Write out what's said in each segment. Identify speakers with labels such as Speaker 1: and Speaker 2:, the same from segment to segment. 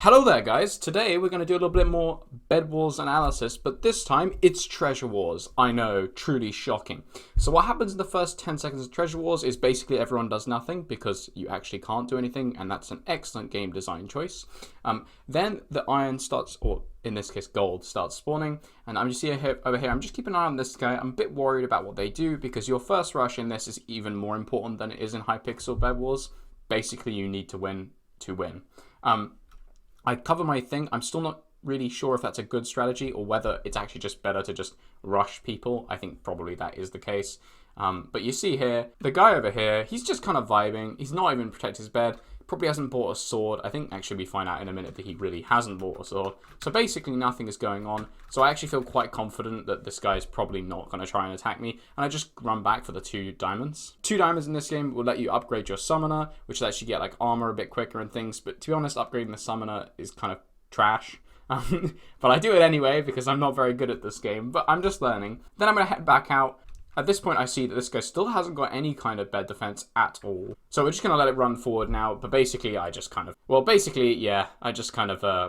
Speaker 1: Hello there guys, today we're going to do a little bit more Bed Wars analysis, but this time it's Treasure Wars. I know, truly shocking. So what happens in the first 10 seconds of Treasure Wars is basically everyone does nothing because you actually can't do anything, and that's an excellent game design choice. Then the iron starts, or in this case gold, starts spawning, and I'm just over here, I'm just keeping an eye on this guy. I'm a bit worried about what they do because your first rush in this is even more important than it is in Hypixel Bed Wars. Basically you need to win to win. I cover my thing. I'm still not really sure if that's a good strategy or whether it's actually just better to just rush people. I think probably that is the case. But you see here, the guy over here, he's just kind of vibing. He's not even protected his bed. Probably hasn't bought a sword. I think actually we find out in a minute that he really hasn't bought a sword. So basically nothing is going on. So I actually feel quite confident that this guy is probably not going to try and attack me. And I just run back for the 2 diamonds. 2 diamonds in this game will let you upgrade your summoner, which lets you get like armor a bit quicker and things. But to be honest, upgrading the summoner is kind of trash. But I do it anyway because I'm not very good at this game. But I'm just learning. Then I'm going to head back out. At this point, I see that this guy still hasn't got any kind of bed defense at all. So we're just going to let it run forward now. But basically, I just kind of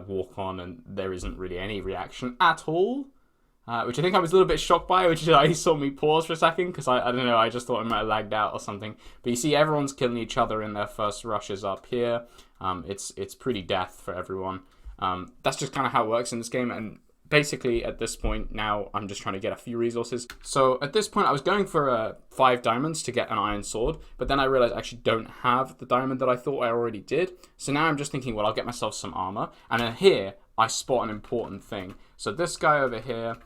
Speaker 1: walk on and there isn't really any reaction at all. Which I think I was a little bit shocked by, which is why he saw me pause for a second. Because I don't know, I just thought I might have lagged out or something. But you see, everyone's killing each other in their first rushes up here. It's pretty death for everyone. That's just kind of how it works in this game. And basically, at this point, now I'm just trying to get a few resources. So at this point, I was going for 5 diamonds to get an iron sword, but then I realized I actually don't have the diamond that I thought I already did. So now I'm just thinking, well, I'll get myself some armor. And then here, I spot an important thing. So this guy over here,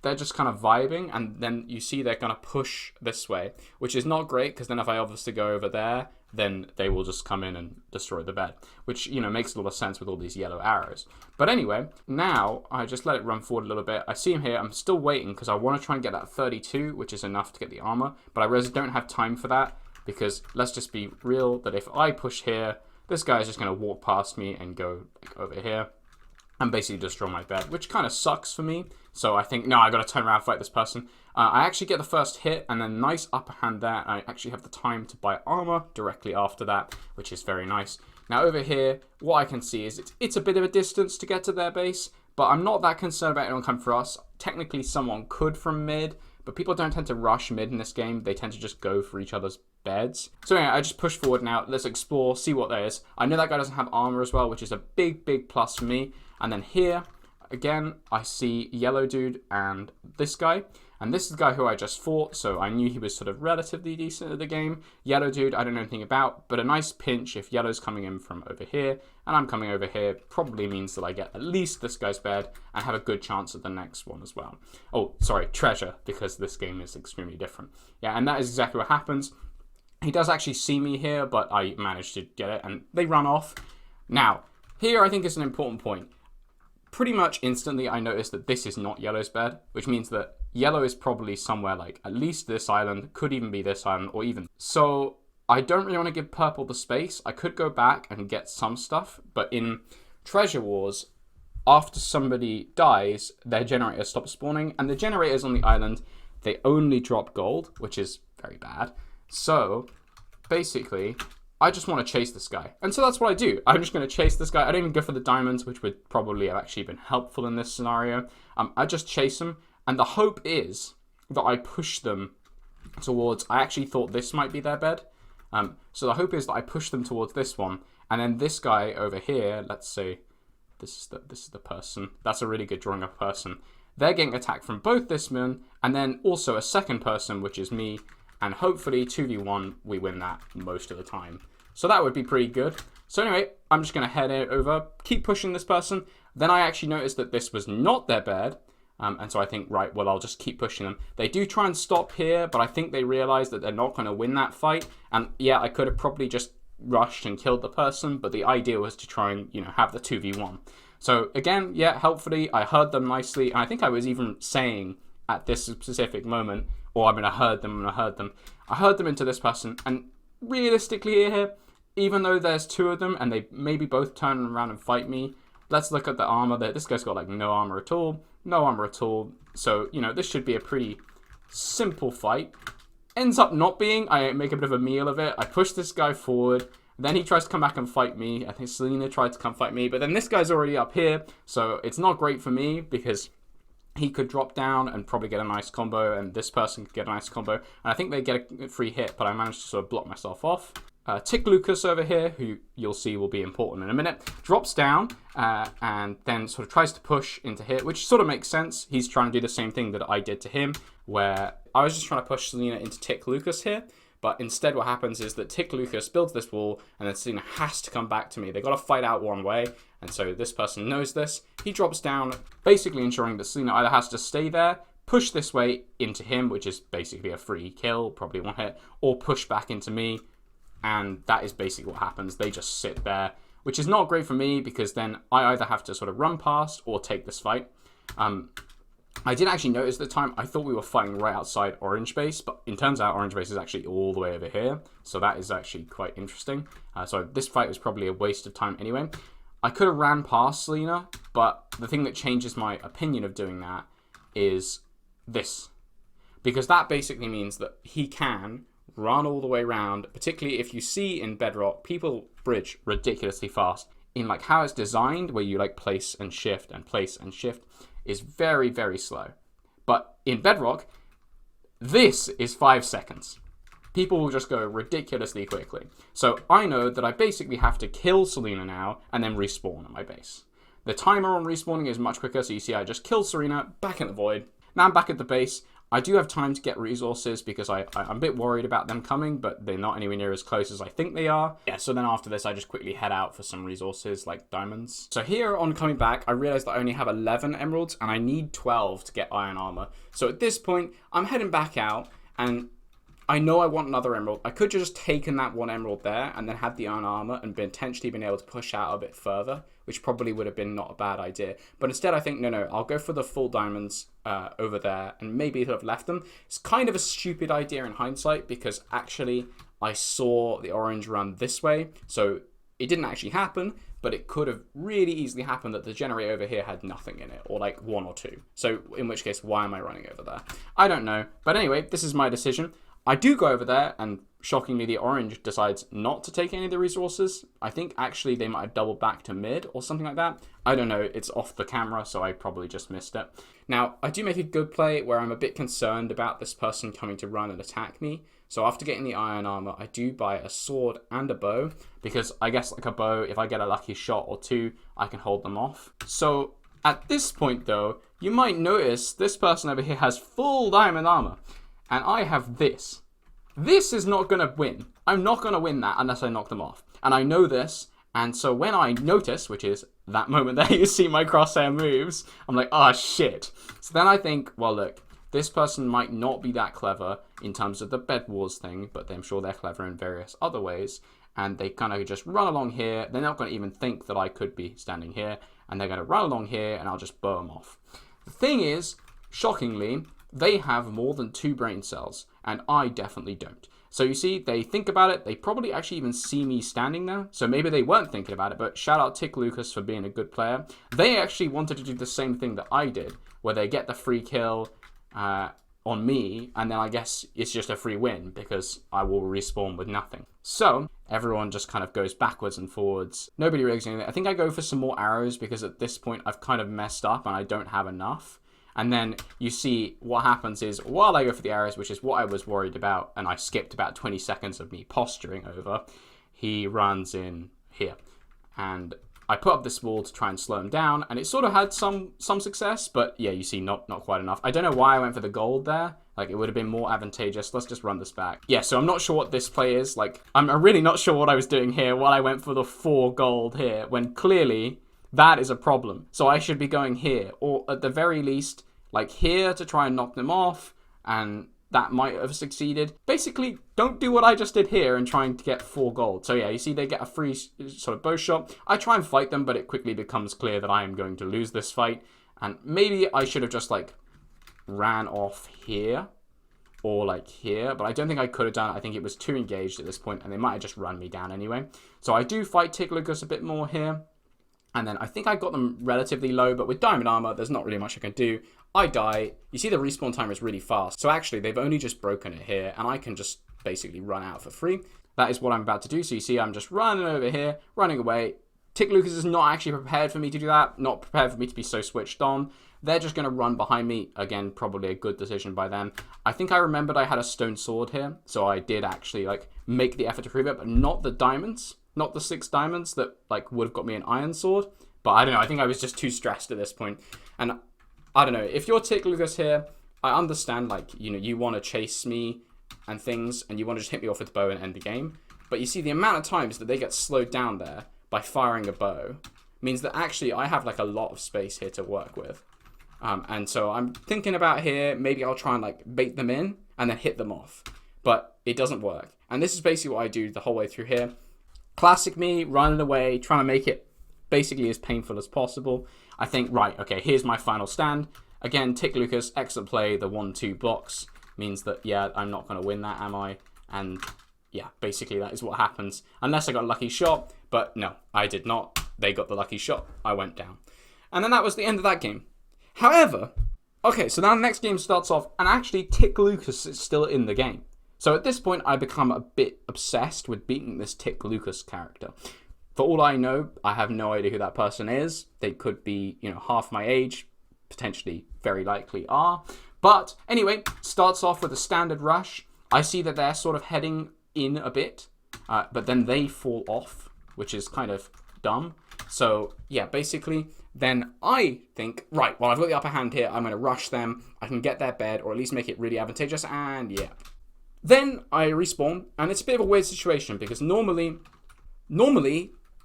Speaker 1: they're just kind of vibing, and then you see they're going to push this way, which is not great, because then if I obviously go over there, then they will just come in and destroy the bed, which, you know, makes a lot of sense with all these yellow arrows. But anyway, now I just let it run forward a little bit. I see him here. I'm still waiting because I want to try and get that 32, which is enough to get the armor, but I really don't have time for that because let's just be real that if I push here, this guy is just going to walk past me and go like, over here and basically destroy my bed, which kind of sucks for me. So I think, no, I got to turn around and fight this person. I actually get the first hit and then nice upper hand there. I actually have the time to buy armor directly after that, which is very nice. Now over here, what I can see is it's a bit of a distance to get to their base, but I'm not that concerned about anyone coming for us. Technically, someone could from mid, but people don't tend to rush mid in this game. They tend to just go for each other's beds. So anyway, I just push forward now. Let's explore, see what there is. I know that guy doesn't have armor as well, which is a big, big plus for me. And then here, again, I see yellow dude and this guy. And this is the guy who I just fought, so I knew he was sort of relatively decent at the game. Yellow dude, I don't know anything about, but a nice pinch if yellow's coming in from over here, and I'm coming over here, probably means that I get at least this guy's bed, and have a good chance at the next one as well. Oh, sorry, treasure, because this game is extremely different. Yeah, and that is exactly what happens. He does actually see me here, but I managed to get it, and they run off. Now, here I think is an important point. Pretty much instantly I noticed that this is not yellow's bed, which means that yellow is probably somewhere like at least this island, could even be this island, or even. So I don't really want to give purple the space. I could go back and get some stuff, but in Treasure Wars, after somebody dies, their generator stops spawning, and the generators on the island, they only drop gold, which is very bad. So basically, I just want to chase this guy. And so that's what I do. I'm just going to chase this guy. I don't even go for the diamonds, which would probably have actually been helpful in this scenario. I just chase him. And the hope is that I push them towards, I actually thought this might be their bed. So the hope is that I push them towards this one. And then this guy over here, let's say this is the person. That's a really good drawing of person. They're getting attacked from both this man and then also a second person, which is me. And hopefully 2v1, we win that most of the time. So that would be pretty good. So anyway, I'm just going to head over, keep pushing this person. Then I actually noticed that this was not their bed. And so I think, right, well, I'll just keep pushing them. They do try and stop here, but I think they realize that they're not going to win that fight. And yeah, I could have probably just rushed and killed the person, but the idea was to try and, you know, have the 2v1. So again, yeah, helpfully, I heard them nicely. And I think I was even saying at this specific moment, or I'm going to herd them, I heard them into this person. And realistically here, even though there's 2 of them and they maybe both turn around and fight me, let's look at the armor there. This guy's got like no armor at all. No armor at all. So, you know, this should be a pretty simple fight. Ends up not being. I make a bit of a meal of it. I push this guy forward. Then he tries to come back and fight me. I think Selena tried to come fight me, but then this guy's already up here, so it's not great for me because he could drop down and probably get a nice combo, and this person could get a nice combo, and I think they get a free hit, but I managed to sort of block myself off. Tick Lucas over here, who you'll see will be important in a minute, drops down and then sort of tries to push into here, which sort of makes sense. He's trying to do the same thing that I did to him, where I was just trying to push Selena into Tick Lucas here, but instead what happens is that Tick Lucas builds this wall, and then Selena has to come back to me. They've got to fight out one way, and so this person knows this. He drops down, basically ensuring that Selena either has to stay there, push this way into him, which is basically a free kill, probably one hit, or push back into me. And that is basically what happens. They just sit there, which is not great for me because then I either have to sort of run past or take this fight. I did actually notice at the time, I thought we were fighting right outside orange base, but it turns out orange base is actually all the way over here. So that is actually quite interesting. So this fight was probably a waste of time anyway. I could have ran past Selena, but the thing that changes my opinion of doing that is this. Because that basically means that he can run all the way around, particularly if you see in Bedrock, people bridge ridiculously fast. In like how it's designed, where you like place and shift is very, very slow. But in Bedrock, this is 5 seconds. People will just go ridiculously quickly. So I know that I basically have to kill Selena now and then respawn at my base. The timer on respawning is much quicker, so you see I just kill Serena, back in the void. Now I'm back at the base. I do have time to get resources because I'm a bit worried about them coming, but they're not anywhere near as close as I think they are. Yeah, so then after this, I just quickly head out for some resources like diamonds. So here on coming back, I realized that I only have 11 emeralds and I need 12 to get iron armor. So at this point, I'm heading back out and I know I want another emerald. I could just taken that one emerald there and then had the iron armor and potentially been able to push out a bit further, which probably would have been not a bad idea. But instead I think, no, I'll go for the full diamonds over there and maybe have left them. It's kind of a stupid idea in hindsight because actually I saw the orange run this way. So it didn't actually happen, but it could have really easily happened that the generator over here had nothing in it, or like 1 or 2. So in which case, why am I running over there? I don't know. But anyway, this is my decision. I do go over there, and shockingly, the orange decides not to take any of the resources. I think actually they might have doubled back to mid or something like that. I don't know. It's off the camera, so I probably just missed it. Now, I do make a good play where I'm a bit concerned about this person coming to run and attack me. So after getting the iron armor, I do buy a sword and a bow, because I guess like a bow, if I get a lucky shot or 2, I can hold them off. So at this point, though, you might notice this person over here has full diamond armor. And I have this. This is not going to win. I'm not going to win that unless I knock them off. And I know this. And so when I notice, which is that moment there you see my crosshair moves, I'm like, oh shit. So then I think, well, look, this person might not be that clever in terms of the bed wars thing, but I'm sure they're clever in various other ways. And they kind of just run along here. They're not going to even think that I could be standing here. And they're going to run along here and I'll just bow them off. The thing is, shockingly, they have more than 2 brain cells, and I definitely don't. So you see, they think about it. They probably actually even see me standing there. So maybe they weren't thinking about it, but shout out Tick Lucas for being a good player. They actually wanted to do the same thing that I did, where they get the free kill on me, and then I guess it's just a free win because I will respawn with nothing. So everyone just kind of goes backwards and forwards. Nobody really does anything. I think I go for some more arrows because at this point I've kind of messed up and I don't have enough. And then you see what happens is, while I go for the arrows, which is what I was worried about, and I skipped about 20 seconds of me posturing over, he runs in here. And I put up this wall to try and slow him down, and it sort of had some success, but yeah, you see, not quite enough. I don't know why I went for the gold there. Like, it would have been more advantageous. Let's just run this back. Yeah, so I'm not sure what this play is. Like, I'm really not sure what I was doing here while I went for the 4 gold here, when clearly that is a problem. So I should be going here, or at the very least, like here to try and knock them off, and that might have succeeded. Basically, don't do what I just did here and trying to get 4 gold. So yeah, you see they get a free sort of bow shot. I try and fight them, but it quickly becomes clear that I am going to lose this fight. And maybe I should have just like ran off here or like here, but I don't think I could have done it. I think it was too engaged at this point, and they might have just run me down anyway. So I do fight Tick Lucas a bit more here. And then I think I got them relatively low, but with diamond armor, there's not really much I can do. I die. You see the respawn timer is really fast. So actually, they've only just broken it here, and I can just basically run out for free. that is what I'm about to do. So you see I'm just running over here, running away. Tick Lucas is not actually prepared for me to do that, not prepared for me to be so switched on. They're just going to run behind me. Again, probably a good decision by them. I think I remembered I had a stone sword here, so I did actually like make the effort to prove it, but not the diamonds, not the 6 diamonds that like would have got me an iron sword. But I don't know, I think I was just too stressed at this point. And I don't know, if you're Tick Lucas here, I understand, like, you know, you want to chase me and things, and you want to just hit me off with the bow and end the game. But you see, the amount of times that they get slowed down there by firing a bow means that actually I have like a lot of space here to work with. And so I'm thinking about here, maybe I'll try and like bait them in and then hit them off. But it doesn't work. And this is basically what I do the whole way through here. Classic me, running away, trying to make it basically as painful as possible. I think, right, okay, here's my final stand. Again, Tick Lucas, excellent play. The 1-2 blocks means that, yeah, I'm not going to win that, am I? And yeah, basically that is what happens. Unless I got a lucky shot, but no, I did not. They got the lucky shot. I went down. And then that was the end of that game. However, okay, so now the next game starts off, and actually Tick Lucas is still in the game. So at this point, I become a bit obsessed with beating this Tick Lucas character. For all I know, I have no idea who that person is. They could be, you know, half my age, potentially very likely are. But anyway, starts off with a standard rush. I see that they're sort of heading in a bit, but then they fall off, which is kind of dumb. So yeah, basically, then I think, right, well, I've got the upper hand here. I'm going to rush them. I can get their bed, or at least make it really advantageous, and yeah. Then I respawn, and it's a bit of a weird situation, because normally,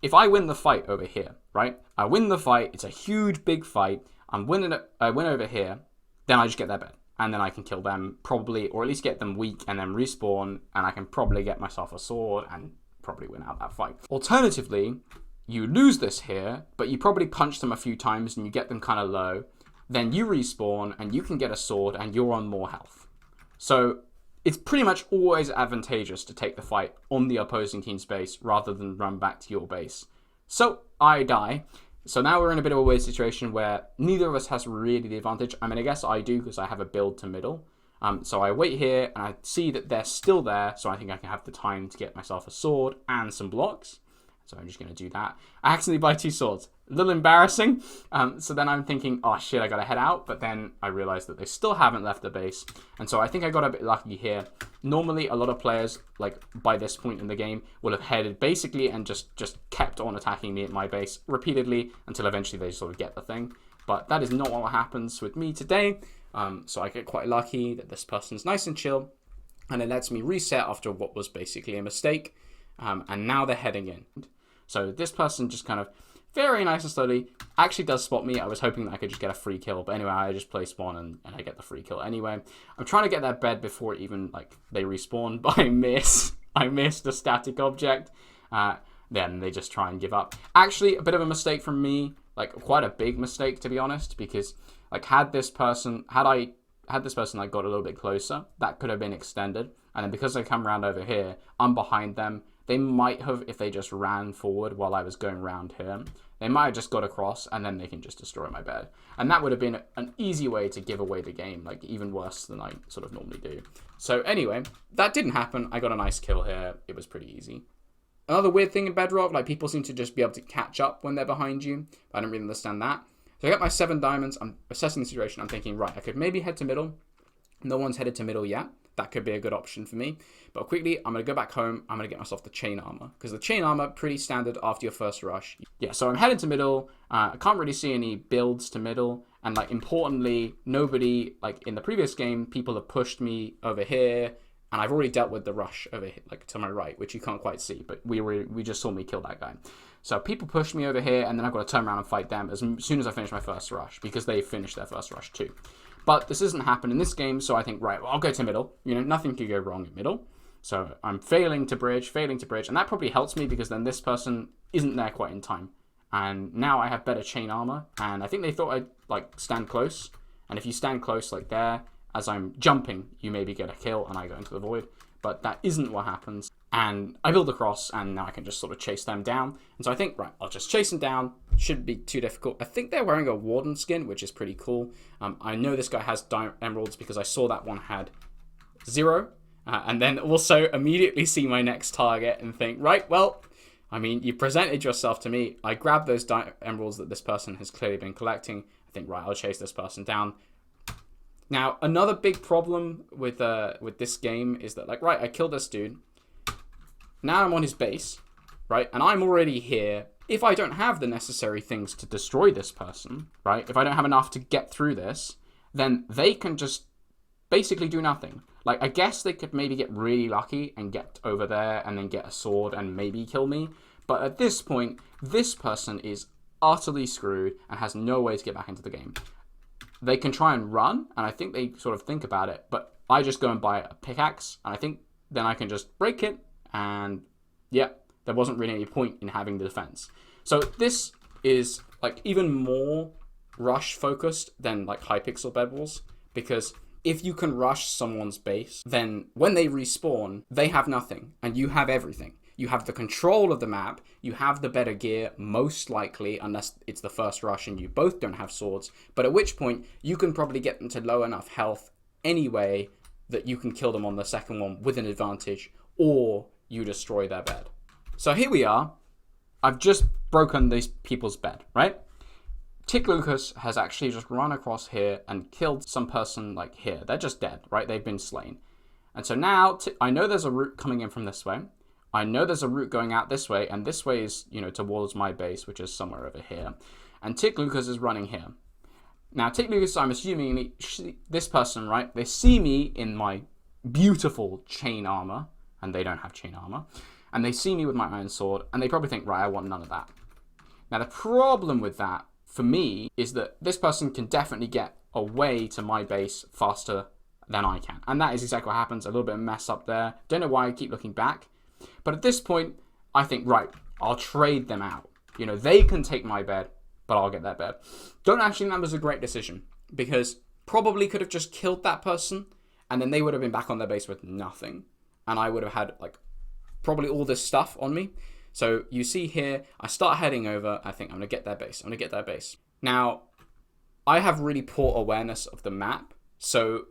Speaker 1: if I win the fight over here, right? I win the fight, it's a huge, big fight, I win over here, then I just get their bed. And then I can kill them, probably, or at least get them weak, and then respawn, and I can probably get myself a sword, and probably win out that fight. Alternatively, you lose this here, but you probably punch them a few times, and you get them kind of low. Then you respawn, and you can get a sword, and you're on more health. So it's pretty much always advantageous to take the fight on the opposing team's base rather than run back to your base. So I die. So now we're in a bit of a weird situation where neither of us has really the advantage. I mean, I guess I do because I have a build to middle. So I wait here and I see that they're still there. So I think I can have the time to get myself a sword and some blocks. So I'm just going to do that. I accidentally buy 2 swords. A little embarrassing. So then I'm thinking, oh shit, I got to head out. But then I realized that they still haven't left the base. And so I think I got a bit lucky here. Normally, a lot of players, like by this point in the game, will have headed basically and just kept on attacking me at my base repeatedly until eventually they sort of get the thing. But that is not what happens with me today. So I get quite lucky that this person's nice and chill. And it lets me reset after what was basically a mistake. And now they're heading in. So this person just kind of very nice and slowly actually does spot me. I was hoping that I could just get a free kill. But anyway, I just play spawn and I get the free kill anyway. I'm trying to get their bed before even like they respawn, but I miss. I missed a static object. Then they just try and give up. Actually, a bit of a mistake from me. Like quite a big mistake, to be honest. Because like had this person like got a little bit closer, that could have been extended. And then because they come around over here, I'm behind them. They might have, if they just ran forward while I was going around here, they might have just got across and then they can just destroy my bed. And that would have been an easy way to give away the game, like even worse than I sort of normally do. So anyway, that didn't happen. I got a nice kill here. It was pretty easy. Another weird thing in Bedrock, like people seem to just be able to catch up when they're behind you. I don't really understand that. So I got my 7 diamonds. I'm assessing the situation. I'm thinking, right, I could maybe head to middle. No one's headed to middle yet. That could be a good option for me. But quickly, I'm going to go back home. I'm going to get myself the chain armor. Because the chain armor, pretty standard after your first rush. Yeah, so I'm heading to middle. I can't really see any builds to middle. And, like, importantly, nobody, like, in the previous game, people have pushed me over here. And I've already dealt with the rush over here, like, to my right, which you can't quite see. But we just saw me kill that guy. So people pushed me over here, and then I've got to turn around and fight them as soon as I finish my first rush. Because they finished their first rush, too. But this doesn't happen in this game, so I think, right, well, I'll go to middle. You know, nothing could go wrong at middle. So I'm failing to bridge, and that probably helps me because then this person isn't there quite in time. And now I have better chain armor, and I think they thought I'd, like, stand close. And if you stand close like there, as I'm jumping, you maybe get a kill, and I go into the void. But that isn't what happens. And I build across, and now I can just sort of chase them down. And so I think, right, I'll just chase them down. Shouldn't be too difficult. I think they're wearing a warden skin, which is pretty cool. I know this guy has emeralds because I saw that one had 0. And then also immediately see my next target and think, right, well, I mean, you presented yourself to me. I grab those emeralds that this person has clearly been collecting. I think, right, I'll chase this person down. Now, another big problem with this game is that, like, right, I killed this dude. Now I'm on his base, right? And I'm already here. If I don't have the necessary things to destroy this person, right? If I don't have enough to get through this, then they can just basically do nothing. Like, I guess they could maybe get really lucky and get over there and then get a sword and maybe kill me. But at this point, this person is utterly screwed and has no way to get back into the game. They can try and run, and I think they sort of think about it, but I just go and buy a pickaxe, and I think then I can just break it, and yeah, there wasn't really any point in having the defense. So this is like even more rush focused than like Hypixel Bed Wars, because if you can rush someone's base, then when they respawn, they have nothing and you have everything. You have the control of the map, you have the better gear, most likely, unless it's the first rush and you both don't have swords, but at which point you can probably get them to low enough health anyway that you can kill them on the second one with an advantage, or you destroy their bed. So here we are. I've just broken these people's bed, right? Tick Lucas has actually just run across here and killed some person like here. They're just dead, right? They've been slain. And so now I know there's a route coming in from this way. I know there's a route going out this way, and this way is, you know, towards my base, which is somewhere over here. And Tick Lucas is running here. Now, Tick Lucas, I'm assuming this person, right? They see me in my beautiful chain armor, and they don't have chain armor. And they see me with my iron sword, and they probably think, right, I want none of that. Now, the problem with that, for me, is that this person can definitely get away to my base faster than I can. And that is exactly what happens. A little bit of mess up there. Don't know why I keep looking back. But at this point, I think, right, I'll trade them out. You know, they can take my bed, but I'll get their bed. Don't actually think that was a great decision, because probably could have just killed that person, and then they would have been back on their base with nothing. And I would have had, like, probably all this stuff on me. So you see here, I start heading over. I think I'm going to get their base. I'm going to get their base. Now, I have really poor awareness of the map. So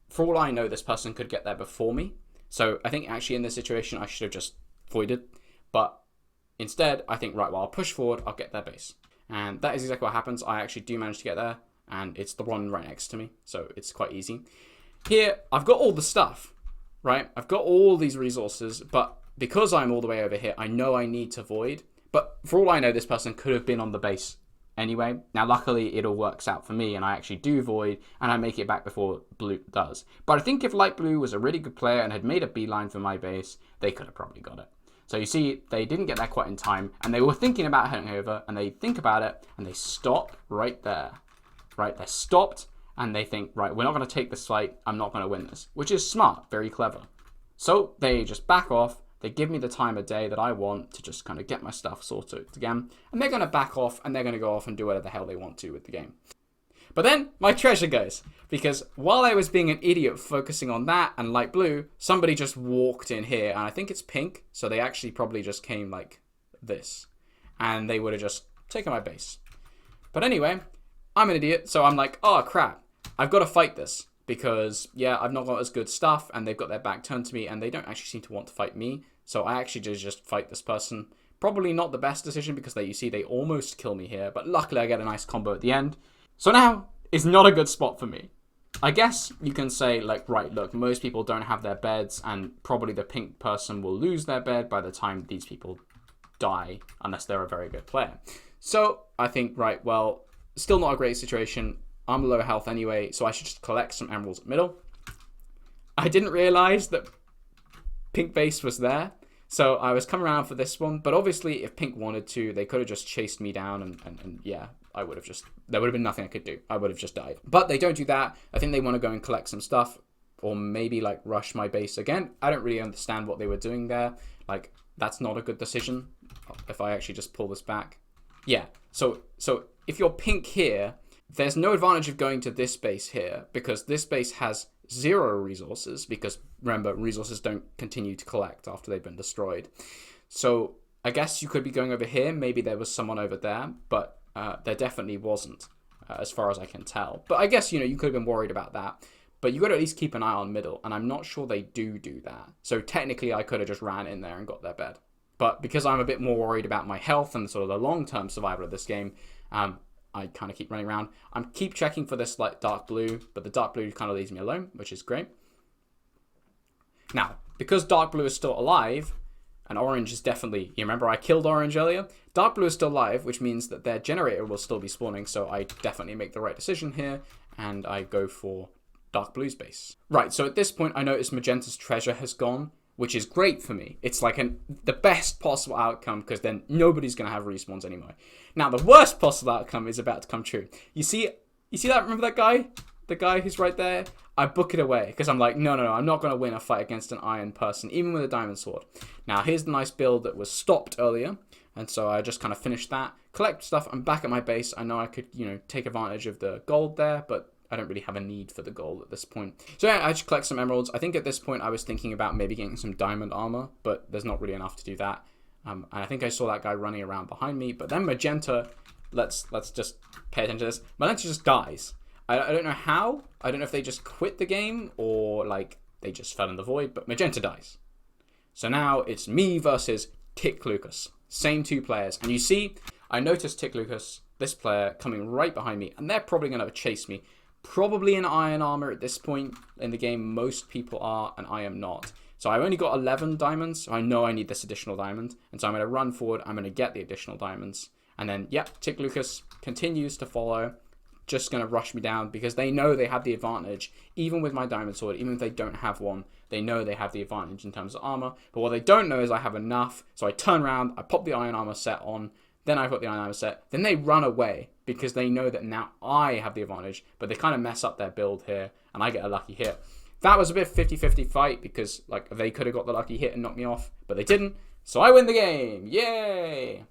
Speaker 1: for all I know, this person could get there before me. So I think actually in this situation, I should have just voided. But instead, I think, right, well, I'll push forward. I'll get their base. And that is exactly what happens. I actually do manage to get there. And it's the one right next to me. So it's quite easy. Here, I've got all the stuff, right? I've got all these resources. But because I'm all the way over here, I know I need to void. But for all I know, this person could have been on the base anyway. Now, luckily, it all works out for me, and I actually do void, and I make it back before blue does. But I think if light blue was a really good player and had made a beeline for my base, they could have probably got it. So you see, they didn't get there quite in time, and they were thinking about heading over, and they think about it, and they stop right there. Right, they're stopped, and they think, right, we're not going to take this fight, I'm not going to win this. Which is smart, very clever. So they just back off. They give me the time of day that I want to just kind of get my stuff sorted again. And they're going to back off, and they're going to go off and do whatever the hell they want to with the game. But then my treasure goes. Because while I was being an idiot focusing on that and light blue, somebody just walked in here. And I think it's pink. So they actually probably just came like this. And they would have just taken my base. But anyway, I'm an idiot. So I'm like, oh crap, I've got to fight this. Because, yeah, I've not got as good stuff, and they've got their back turned to me, and they don't actually seem to want to fight me. So I actually just fight this person. Probably not the best decision, because you see, they almost kill me here. But luckily, I get a nice combo at the end. So now, it's not a good spot for me. I guess you can say, like, right, look, most people don't have their beds, and probably the pink person will lose their bed by the time these people die, unless they're a very good player. So I think, right, well, still not a great situation. I'm low health anyway, so I should just collect some emeralds at middle. I didn't realize that pink base was there, so I was coming around for this one. But obviously, if pink wanted to, they could have just chased me down, and yeah, I would have just, there would have been nothing I could do. I would have just died. But they don't do that. I think they want to go and collect some stuff, or maybe like rush my base again. I don't really understand what they were doing there. Like, that's not a good decision. If I actually just pull this back, yeah. So if you're pink here, there's no advantage of going to this base here, because this base has 0 resources, because remember, resources don't continue to collect after they've been destroyed. So I guess you could be going over here. Maybe there was someone over there, but there definitely wasn't, as far as I can tell. But I guess, you know, you could have been worried about that. But you got to at least keep an eye on middle, and I'm not sure they do that. So technically, I could have just ran in there and got their bed. But because I'm a bit more worried about my health and sort of the long-term survival of this game, I kind of keep running around. I'm keep checking for this like dark blue, but the dark blue kind of leaves me alone, which is great. Now, because dark blue is still alive, and orange is definitely... You remember I killed orange earlier? Dark blue is still alive, which means that their generator will still be spawning, so I definitely make the right decision here, and I go for dark blue's base. Right, so at this point, I notice magenta's treasure has gone, which is great for me. It's like the best possible outcome, because then nobody's going to have respawns anymore. Now, the worst possible outcome is about to come true. You see that? Remember that guy? The guy who's right there? I book it away because I'm like, no, I'm not going to win a fight against an iron person, even with a diamond sword. Now, here's the nice build that was stopped earlier. And so I just kind of finished that. Collect stuff. I'm back at my base. I know I could, take advantage of the gold there, but I don't really have a need for the gold at this point. So yeah, I just collect some emeralds. I think at this point I was thinking about maybe getting some diamond armor, but there's not really enough to do that. And I think I saw that guy running around behind me. But then magenta, let's just pay attention to this. Magenta just dies. I don't know how. I don't know if they just quit the game or like they just fell in the void, but magenta dies. So now it's me versus Tick Lucas. Same two players. And you see, I noticed Tick Lucas, this player, coming right behind me, and they're probably going to chase me. Probably in iron armor at this point in the game. Most people are, and I am not. So I've only got 11 diamonds, so I know I need this additional diamond. And so I'm going to run forward. I'm going to get the additional diamonds. And then, yep, Tick Lucas continues to follow. Just going to rush me down because they know they have the advantage. Even with my diamond sword, even if they don't have one, they know they have the advantage in terms of armor. But what they don't know is I have enough. So I turn around, I pop the iron armor set on. Then I've got the iron armor set. Then they run away because they know that now I have the advantage. But they kind of mess up their build here, and I get a lucky hit. That was a bit 50-50 fight because like they could have got the lucky hit and knocked me off, but they didn't. So I win the game. Yay!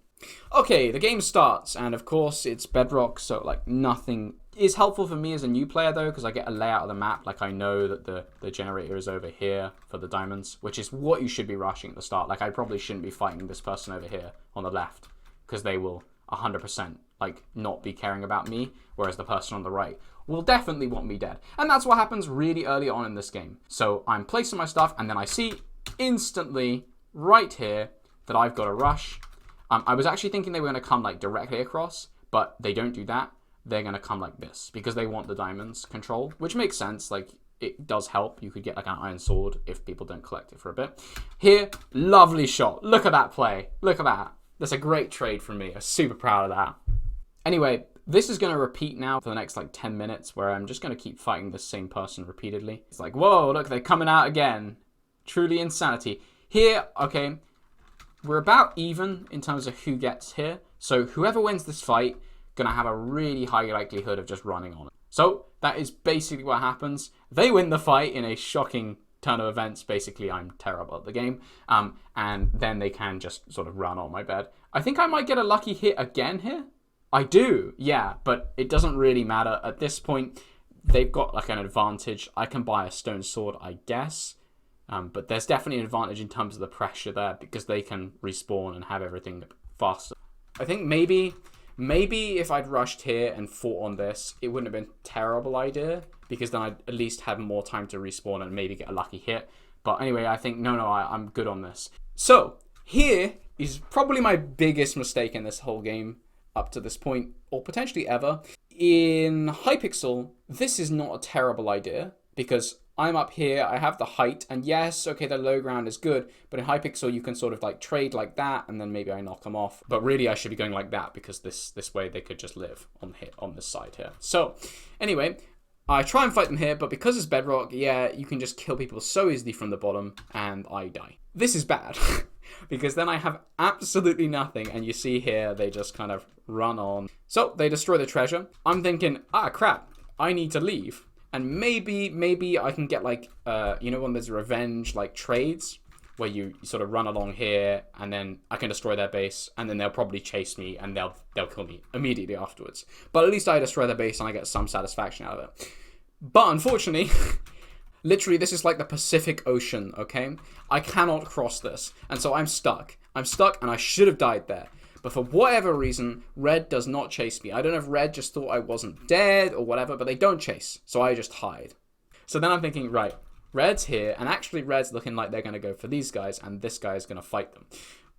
Speaker 1: Okay, the game starts, and of course it's bedrock, so like nothing is helpful for me as a new player though, because I get a layout of the map. Like I know that the generator is over here for the diamonds, which is what you should be rushing at the start. Like I probably shouldn't be fighting this person over here on the left, because they will 100% like not be caring about me, whereas the person on the right will definitely want me dead. And that's what happens really early on in this game. So I'm placing my stuff, and then I see instantly right here that I've got to rush. I was actually thinking they were going to come like directly across, but they don't do that. They're going to come like this because they want the diamonds control, which makes sense. Like it does help. You could get like an iron sword if people don't collect it for a bit. Here, lovely shot. Look at that play. Look at that. That's a great trade from me. I'm super proud of that. Anyway, this is going to repeat now for the next like 10 minutes where I'm just going to keep fighting the same person repeatedly. It's like, whoa, look, they're coming out again. Truly insanity. Here, okay, we're about even in terms of who gets here. So whoever wins this fight, going to have a really high likelihood of just running on it. So that is basically what happens. They win the fight in a shocking turn of events. Basically, I'm terrible at the game. And then they can just sort of run on my bed. I think I might get a lucky hit again here. I do, yeah, but it doesn't really matter. At this point, they've got like an advantage. I can buy a stone sword, I guess. But there's definitely an advantage in terms of the pressure there because they can respawn and have everything faster. I think maybe if I'd rushed here and fought on this, it wouldn't have been a terrible idea because then I'd at least have more time to respawn and maybe get a lucky hit. But anyway, I think, no, I'm good on this. So here is probably my biggest mistake in this whole game up to this point, or potentially ever. In Hypixel, this is not a terrible idea because I'm up here, I have the height, and yes, okay, the low ground is good, but in Hypixel you can sort of like trade like that, and then maybe I knock them off. But really I should be going like that because this way they could just live on this side here. So anyway, I try and fight them here, but because it's bedrock, yeah, you can just kill people so easily from the bottom, and I die. This is bad, because then I have absolutely nothing, and you see here, they just kind of run on. So they destroy the treasure. I'm thinking, crap, I need to leave. And maybe I can get like, when there's revenge like trades where you sort of run along here and then I can destroy their base and then they'll probably chase me and they'll kill me immediately afterwards. But at least I destroy their base and I get some satisfaction out of it. But unfortunately, literally this is like the Pacific Ocean, okay? I cannot cross this. And so I'm stuck. And I should have died there. But for whatever reason, Red does not chase me. I don't know if Red just thought I wasn't dead or whatever, but they don't chase. So I just hide. So then I'm thinking, right, red's here, and actually red's looking like they're going to go for these guys, and this guy is going to fight them.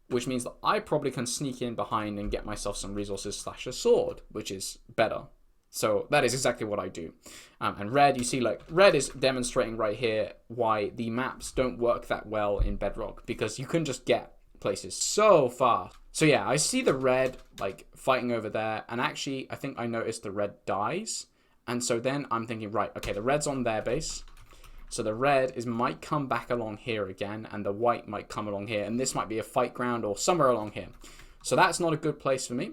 Speaker 1: Which means that I probably can sneak in behind and get myself some resources / a sword, which is better. So that is exactly what I do. And red, you see, like, red is demonstrating right here why the maps don't work that well in Bedrock, because you can just get places so fast. So yeah, I see the red, like, fighting over there, and actually, I think I noticed the red dies. And so then I'm thinking, right, okay, the red's on their base. So the red might come back along here again, and the white might come along here, and this might be a fight ground or somewhere along here. So that's not a good place for me.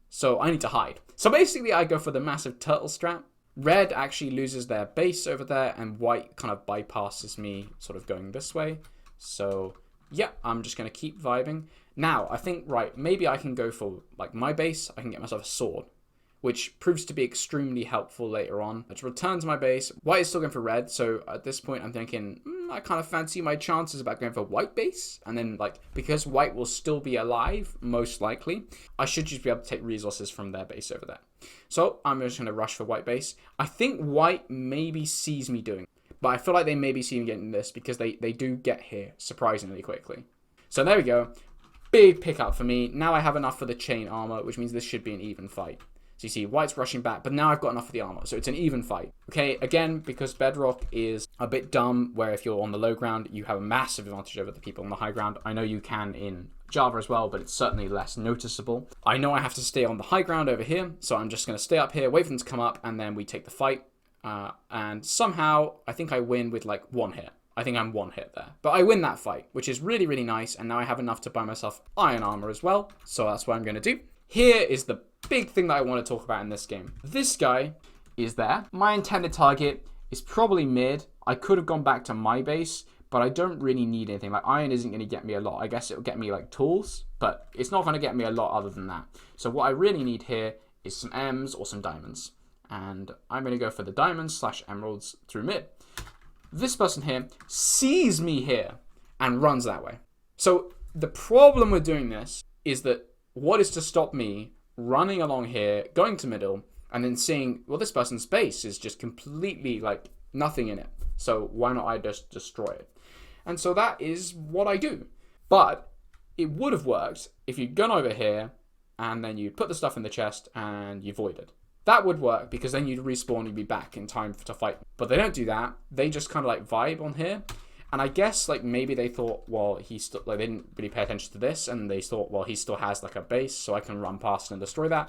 Speaker 1: So I need to hide. So basically I go for the massive turtle strat. Red actually loses their base over there, and white kind of bypasses me, sort of going this way. So yeah, I'm just going to keep vibing. Now, I think, right, maybe I can go for, like, my base. I can get myself a sword, which proves to be extremely helpful later on. Let's return to my base. White is still going for red, so at this point I'm thinking, I kind of fancy my chances about going for white base. And then, like, because white will still be alive, most likely, I should just be able to take resources from their base over there. So I'm just going to rush for white base. I think white maybe sees me doing it, but I feel like they maybe see me getting this because they do get here surprisingly quickly. So there we go. Big pickup for me. Now I have enough for the chain armor, which means this should be an even fight. So you see, white's rushing back, but now I've got enough of the armor, so it's an even fight. Okay, again, because Bedrock is a bit dumb, where if you're on the low ground, you have a massive advantage over the people on the high ground. I know you can in Java as well, but it's certainly less noticeable. I know I have to stay on the high ground over here, so I'm just going to stay up here, wait for them to come up, and then we take the fight. And somehow, I think I win with, like, one hit. I think I'm one hit there. But I win that fight, which is really, really nice, and now I have enough to buy myself iron armor as well, so that's what I'm going to do. Here is the big thing that I want to talk about in this game. This guy is there. My intended target is probably mid. I could have gone back to my base, but I don't really need anything. Like, iron isn't going to get me a lot. I guess it'll get me, like, tools, but it's not going to get me a lot other than that. So what I really need here is some M's or some diamonds. And I'm going to go for the diamonds / emeralds through mid. This person here sees me here and runs that way. So the problem with doing this is that what is to stop me running along here, going to middle, and then seeing, well, this person's base is just completely, like, nothing in it. So why not I just destroy it? And so that is what I do. But it would have worked if you'd gone over here, and then you'd put the stuff in the chest, and you voided. That would work, because then you'd respawn and you'd be back in time to fight. But they don't do that. They just kind of, like, vibe on here. And I guess, like, maybe they thought, well, he still, like, they didn't really pay attention to this, and they thought, well, he still has, like, a base, so I can run past and destroy that.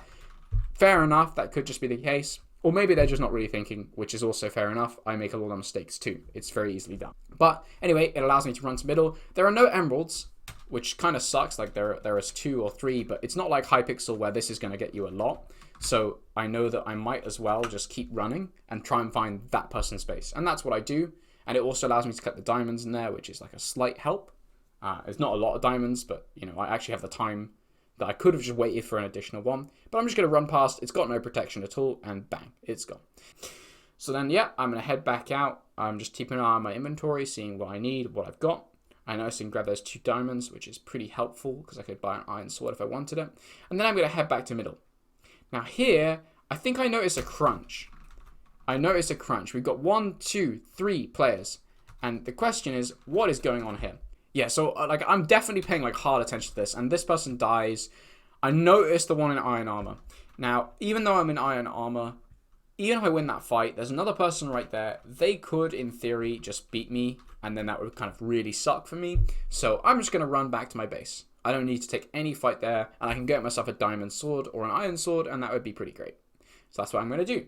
Speaker 1: Fair enough, that could just be the case. Or maybe they're just not really thinking, which is also fair enough. I make a lot of mistakes too. It's very easily done. But anyway, it allows me to run to middle. There are no emeralds, which kind of sucks. Like, there is 2 or 3, but it's not like Hypixel where this is going to get you a lot. So I know that I might as well just keep running and try and find that person's base. And that's what I do. And it also allows me to cut the diamonds in there, which is like a slight help. It's not a lot of diamonds, but, you know, I actually have the time that I could have just waited for an additional one. But I'm just going to run past. It's got no protection at all, and bang, it's gone. So then, yeah, I'm going to head back out. I'm just keeping an eye on my inventory, seeing what I need, what I've got. I noticed I can grab those 2 diamonds, which is pretty helpful, because I could buy an iron sword if I wanted it. And then I'm going to head back to middle. Now here, I think I noticed a crunch. We've got 1, 2, 3 players. And the question is, what is going on here? Yeah, so, like, I'm definitely paying, like, hard attention to this. And this person dies. I noticed the one in iron armor. Now, even though I'm in iron armor, even if I win that fight, there's another person right there. They could, in theory, just beat me. And then that would kind of really suck for me. So I'm just going to run back to my base. I don't need to take any fight there. And I can get myself a diamond sword or an iron sword. And that would be pretty great. So that's what I'm going to do.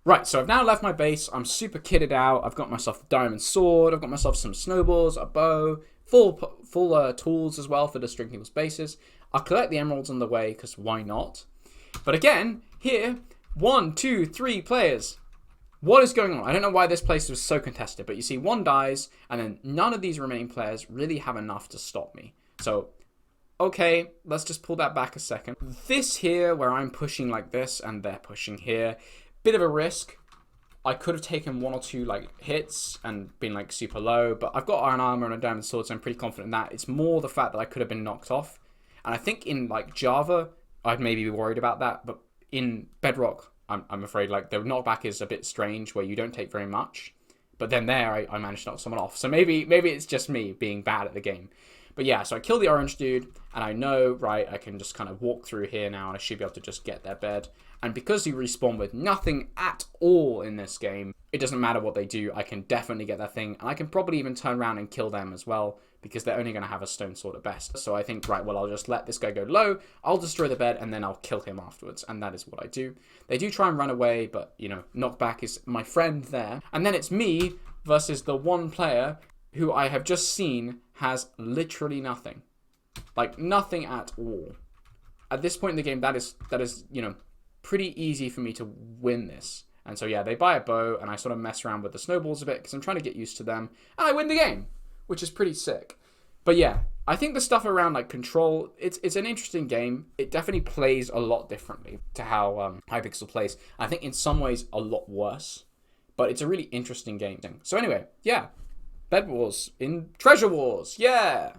Speaker 1: Right, so I've now left my base. I'm super kitted out. I've got myself a diamond sword. I've got myself some snowballs, a bow, full tools as well for destroying people's bases. I'll collect the emeralds on the way, because why not? But again, here, 1, 2, 3 players. What is going on? I don't know why this place was so contested, but you see, 1 dies, and then none of these remaining players really have enough to stop me. So, okay, let's just pull that back a second. This here, where I'm pushing like this, and they're pushing here, bit of a risk. I could have taken 1 or 2 like hits and been like super low, but I've got iron armor and a diamond sword, so I'm pretty confident in that. It's more the fact that I could have been knocked off. And I think in like Java, I'd maybe be worried about that, but in Bedrock, I'm afraid like the knockback is a bit strange where you don't take very much. But then there, I managed to knock someone off. So maybe it's just me being bad at the game. But yeah, so I kill the orange dude, and I know, right, I can just kind of walk through here now, and I should be able to just get their bed. And because you respawn with nothing at all in this game, it doesn't matter what they do, I can definitely get that thing, and I can probably even turn around and kill them as well, because they're only going to have a stone sword at best. So I think, right, well, I'll just let this guy go low, I'll destroy the bed, and then I'll kill him afterwards, and that is what I do. They do try and run away, but, you know, knockback is my friend there. And then it's me versus the one player who I have just seen has literally nothing. Like, nothing at all. At this point in the game, that is, you know, pretty easy for me to win this. And so, yeah, they buy a bow, and I sort of mess around with the snowballs a bit, because I'm trying to get used to them, and I win the game, which is pretty sick. But yeah, I think the stuff around, like, control, it's an interesting game. It definitely plays a lot differently to how Hypixel plays. I think in some ways a lot worse, but it's a really interesting game. So anyway, yeah, Bed Wars in Treasure Wars, yeah!